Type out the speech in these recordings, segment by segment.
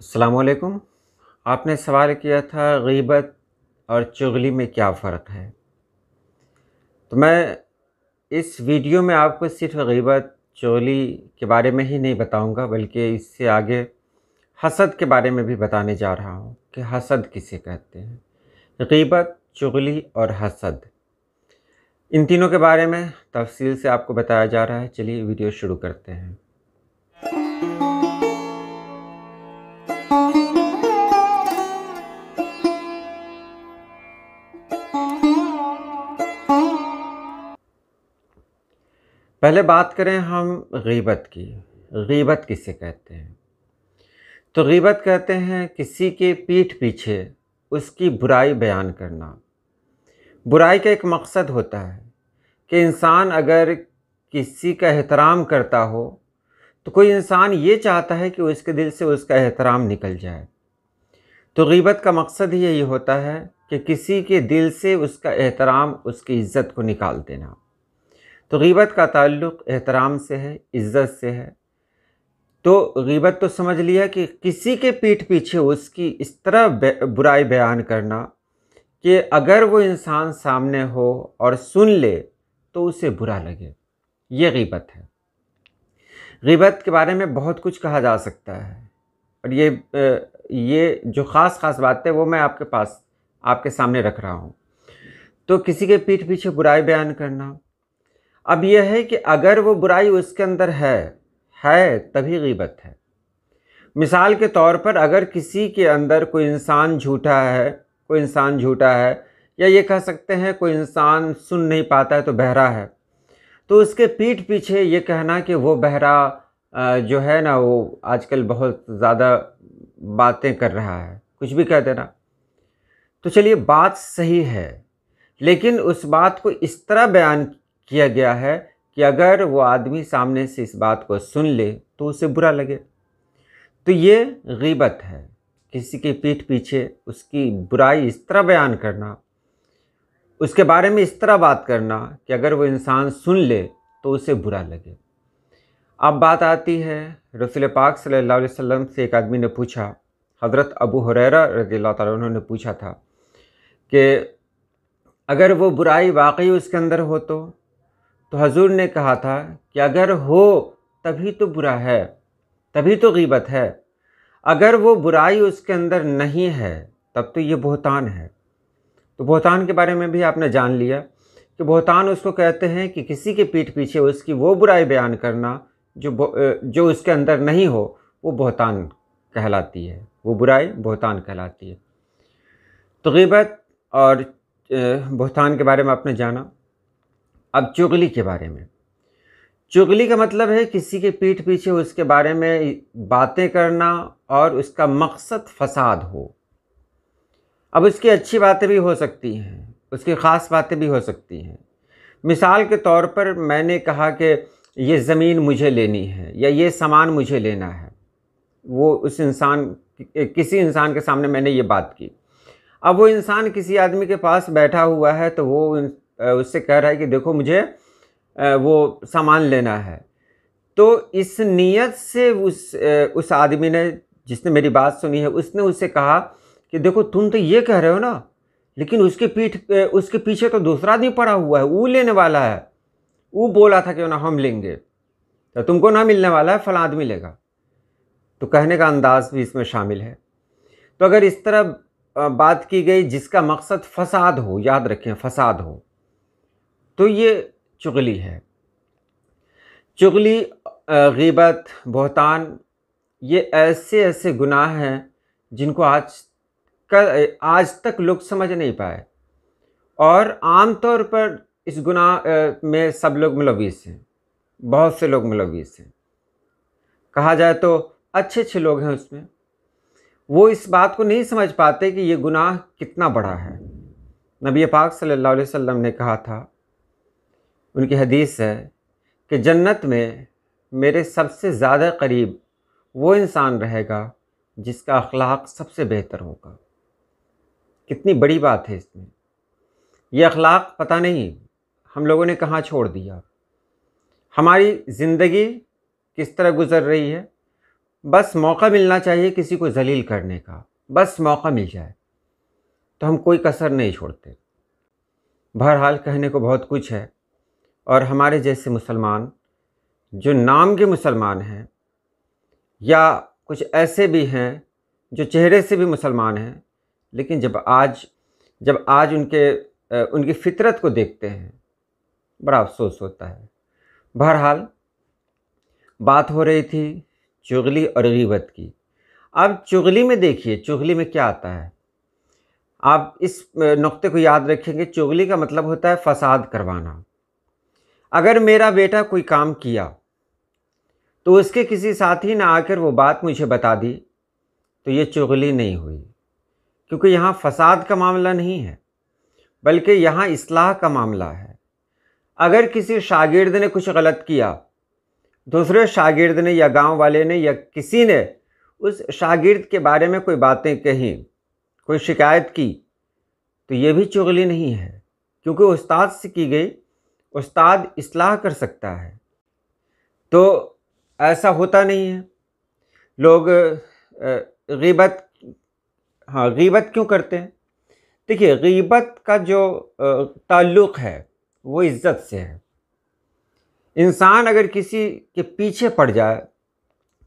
अस्सलामुअलैकुम। आपने सवाल किया था ग़ीबत और चुगली में क्या फ़र्क है। तो मैं इस वीडियो में आपको सिर्फ़ ग़ीबत चुगली के बारे में ही नहीं बताऊंगा, बल्कि इससे आगे हसद के बारे में भी बताने जा रहा हूं कि हसद किसे कहते हैं। ग़ीबत, चुगली और हसद, इन तीनों के बारे में तफ़सील से आपको बताया जा रहा है। चलिए वीडियो शुरू करते हैं। पहले बात करें हम ग़ीबत की। ग़ीबत किसे कहते हैं? तो ग़ीबत कहते हैं किसी के पीठ पीछे उसकी बुराई बयान करना। बुराई का एक मकसद होता है कि इंसान अगर किसी का एहतराम करता हो तो कोई इंसान ये चाहता है कि उसके दिल से उसका एहतराम निकल जाए। तो ग़ीबत का मकसद ही यही होता है कि किसी के दिल से उसका एहतराम, उसकी इज़्ज़त को निकाल देना। तो ग़ीबत का ताल्लुक़ एहतराम से है, इज़्ज़त से है। तो ग़ीबत तो समझ लिया कि किसी के पीठ पीछे उसकी इस तरह बुराई बयान करना कि अगर वो इंसान सामने हो और सुन ले तो उसे बुरा लगे, ये ग़ीबत है। ग़ीबत के बारे में बहुत कुछ कहा जा सकता है और ये जो ख़ास बातें वो मैं आपके सामने रख रहा हूँ। तो किसी के पीठ पीछे बुराई बयान करना, अब यह है कि अगर वो बुराई उसके अंदर है तभी ग़ीबत है। मिसाल के तौर पर अगर किसी के अंदर कोई इंसान झूठा है, या ये कह सकते हैं कोई इंसान सुन नहीं पाता है तो बहरा है, तो उसके पीठ पीछे ये कहना कि वो बहरा जो है ना, वो आजकल बहुत ज़्यादा बातें कर रहा है, कुछ भी कह देना। तो चलिए बात सही है, लेकिन उस बात को इस तरह बयान किया गया है कि अगर वो आदमी सामने से इस बात को सुन ले तो उसे बुरा लगे। तो ये ग़ीबत है, किसी के पीठ पीछे उसकी बुराई इस तरह बयान करना, उसके बारे में इस तरह बात करना कि अगर वो इंसान सुन ले तो उसे बुरा लगे। अब बात आती है रसूल पाक सल्लल्लाहु अलैहि वसल्लम से एक आदमी ने पूछा, हज़रत अबू हुरैरा रज़ियल्लाहु ताला अन्हु ने पूछा था कि अगर वो बुराई वाकई उसके अंदर हो तो हजूर ने कहा था कि अगर हो तभी तो बुरा है, तभी तो ग़ीबत है। अगर वो बुराई उसके अंदर नहीं है तब तो ये बहतान है। तो बहतान के बारे में भी आपने जान लिया कि बहतान उसको कहते हैं कि किसी के पीठ पीछे उसकी वो बुराई बयान करना जो उसके अंदर नहीं हो, वो बहतान कहलाती है, वो बुराई बहतान कहलाती है। तो ग़ीबत और बहतान के बारे में आपने जाना। अब चुगली के बारे में। चुगली का मतलब है किसी के पीठ पीछे उसके बारे में बातें करना और उसका मकसद फ़साद हो। अब उसकी अच्छी बातें भी हो सकती हैं, उसकी ख़ास बातें भी हो सकती हैं। मिसाल के तौर पर मैंने कहा कि ये ज़मीन मुझे लेनी है या ये सामान मुझे लेना है। किसी इंसान के सामने मैंने ये बात की। अब वो इंसान किसी आदमी के पास बैठा हुआ है तो वो उससे कह रहा है कि देखो मुझे वो सामान लेना है। तो इस नीयत से उस आदमी ने, जिसने मेरी बात सुनी है, उसने उससे कहा कि देखो तुम तो ये कह रहे हो ना, लेकिन उसके पीछे तो दूसरा आदमी पड़ा हुआ है, वो लेने वाला है, वो बोला था कि ना हम लेंगे, तो तुमको ना मिलने वाला है, फला आदमी लेगा। तो कहने का अंदाज भी इसमें शामिल है। तो अगर इस तरह बात की गई जिसका मकसद फ़साद हो, याद रखें फ़साद हो, तो ये चुगली है। चुगली, ग़ीबत, बहतान, ये ऐसे गुनाह हैं जिनको आज तक लोग समझ नहीं पाए, और आम तौर पर इस गुनाह में सब लोग मुलव्विस हैं, बहुत से लोग मुलव्विस हैं। कहा जाए तो अच्छे लोग हैं उसमें, वो इस बात को नहीं समझ पाते कि ये गुनाह कितना बड़ा है। नबी पाक सल्लल्लाहु अलैहि वसल्लम ने कहा था, उनकी हदीस है कि जन्नत में मेरे सबसे ज़्यादा करीब वो इंसान रहेगा जिसका अखलाक सबसे बेहतर होगा। कितनी बड़ी बात है इसमें। ये अखलाक पता नहीं हम लोगों ने कहाँ छोड़ दिया। हमारी ज़िंदगी किस तरह गुज़र रही है, बस मौका मिलना चाहिए किसी को ज़लील करने का, बस मौका मिल जाए तो हम कोई कसर नहीं छोड़ते। बहरहाल कहने को बहुत कुछ है, और हमारे जैसे मुसलमान जो नाम के मुसलमान हैं, या कुछ ऐसे भी हैं जो चेहरे से भी मुसलमान हैं, लेकिन जब आज उनकी फितरत को देखते हैं बड़ा अफसोस होता है। बहरहाल बात हो रही थी चुगली और गीबत की। अब चुगली में देखिए, चुगली में क्या आता है, आप इस नुक्ते को याद रखेंगे। चुगली का मतलब होता है फसाद करवाना। अगर मेरा बेटा कोई काम किया तो उसके किसी साथी ने आकर वो बात मुझे बता दी, तो ये चुगली नहीं हुई, क्योंकि यहाँ फसाद का मामला नहीं है, बल्कि यहाँ इस्लाह का मामला है। अगर किसी शागिर्द ने कुछ गलत किया, दूसरे शागिर्द ने या गांव वाले ने या किसी ने उस शागिर्द के बारे में कोई बातें कही, कोई शिकायत की, तो ये भी चुगली नहीं है, क्योंकि उस्ताद से की गई, उस्ताद इस्लाह कर सकता है। तो ऐसा होता नहीं है। लोग गीबत गीबत क्यों करते हैं? देखिए, गीबत का जो ताल्लुक़ है वो इज़्ज़त से है। इंसान अगर किसी के पीछे पड़ जाए,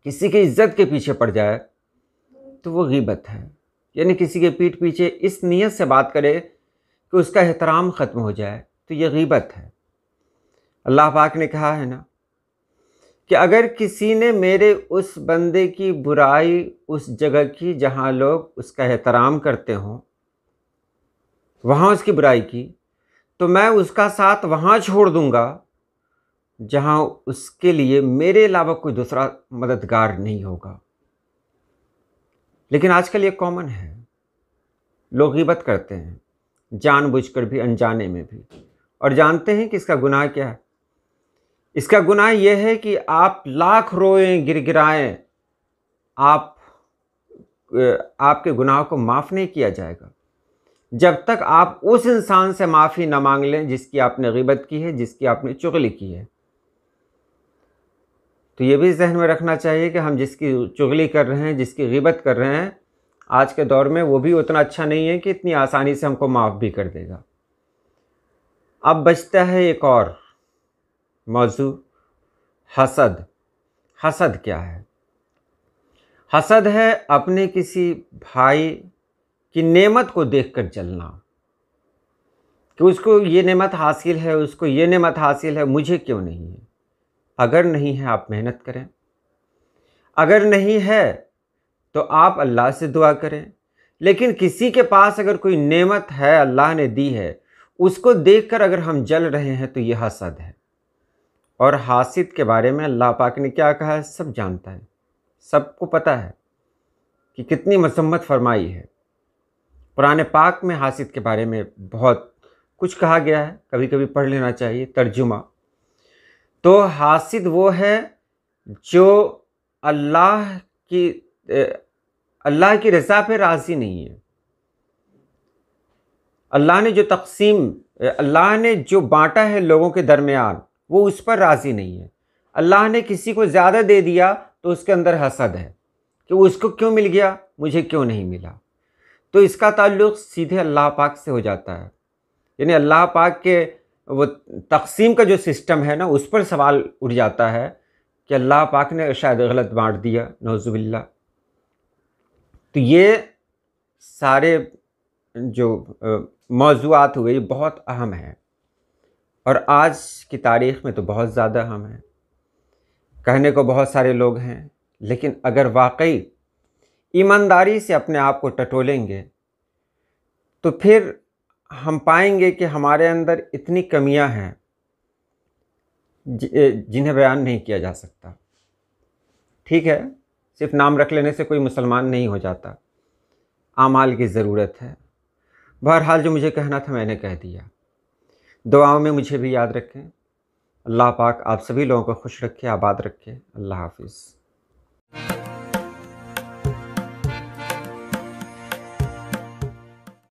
किसी की इज़्ज़त के पीछे पड़ जाए, तो वो गीबत है। यानी किसी के पीठ पीछे इस नीयत से बात करे कि उसका एहतराम ख़त्म हो जाए, तो ये गीबत है। अल्लाह पाक ने कहा है ना कि अगर किसी ने मेरे उस बंदे की बुराई उस जगह की जहाँ लोग उसका एहतराम करते हों, वहाँ उसकी बुराई की, तो मैं उसका साथ वहाँ छोड़ दूँगा जहाँ उसके लिए मेरे अलावा कोई दूसरा मददगार नहीं होगा। लेकिन आजकल ये कॉमन है, लोग गीबत करते हैं, जानबूझकर भी अनजाने में भी। और जानते हैं कि इसका गुनाह क्या है? इसका गुनाह यह है कि आप लाख रोएं गिड़गिड़ाएं, आपके गुनाह को माफ़ नहीं किया जाएगा जब तक आप उस इंसान से माफ़ी ना मांग लें जिसकी आपने गीबत की है, जिसकी आपने चुगली की है। तो ये भी जहन में रखना चाहिए कि हम जिसकी चुगली कर रहे हैं, जिसकी गीबत कर रहे हैं, आज के दौर में वो भी उतना अच्छा नहीं है कि इतनी आसानी से हमको माफ़ भी कर देगा। अब बचता है एक और मौजू, हसद। हसद क्या है? हसद है अपने किसी भाई की नेमत को देखकर जलना, कि उसको ये नेमत हासिल है, उसको ये नेमत हासिल है, मुझे क्यों नहीं है। अगर नहीं है आप मेहनत करें, अगर नहीं है तो आप अल्लाह से दुआ करें। लेकिन किसी के पास अगर कोई नेमत है, अल्लाह ने दी है, उसको देखकर अगर हम जल रहे हैं तो ये हसद है। और हासिद के बारे में अल्लाह पाक ने क्या कहा है, सब जानता है, सबको पता है कि कितनी मज़म्मत फरमाई है। कुरान पाक में हासिद के बारे में बहुत कुछ कहा गया है, कभी कभी पढ़ लेना चाहिए तर्जुमा। तो हासिद वो है जो अल्लाह की रज़ा पे राज़ी नहीं है। अल्लाह ने जो तक़सीम, अल्लाह ने जो बांटा है लोगों के दरमियान, वो उस पर राज़ी नहीं है। अल्लाह ने किसी को ज़्यादा दे दिया तो उसके अंदर हसद है कि उसको क्यों मिल गया, मुझे क्यों नहीं मिला। तो इसका ताल्लुक़ सीधे अल्लाह पाक से हो जाता है। यानी अल्लाह पाक के वो तक़सीम का जो सिस्टम है ना, उस पर सवाल उठ जाता है कि अल्लाह पाक ने शायद गलत बांट दिया, नौज़ुबिल्लाह। तो ये सारे जो मौज़ूआत हुए, ये बहुत अहम हैं, और आज की तारीख़ में तो बहुत ज़्यादा अहम है। कहने को बहुत सारे लोग हैं, लेकिन अगर वाकई ईमानदारी से अपने आप को टटोलेंगे तो फिर हम पाएंगे कि हमारे अंदर इतनी कमियां हैं जिन्हें बयान नहीं किया जा सकता। ठीक है, सिर्फ नाम रख लेने से कोई मुसलमान नहीं हो जाता, आमाल की ज़रूरत है। बहरहाल जो मुझे कहना था मैंने कह दिया। दुआओं में मुझे भी याद रखें। अल्लाह पाक आप सभी लोगों को खुश रखे, आबाद रखे। अल्लाह हाफिज़।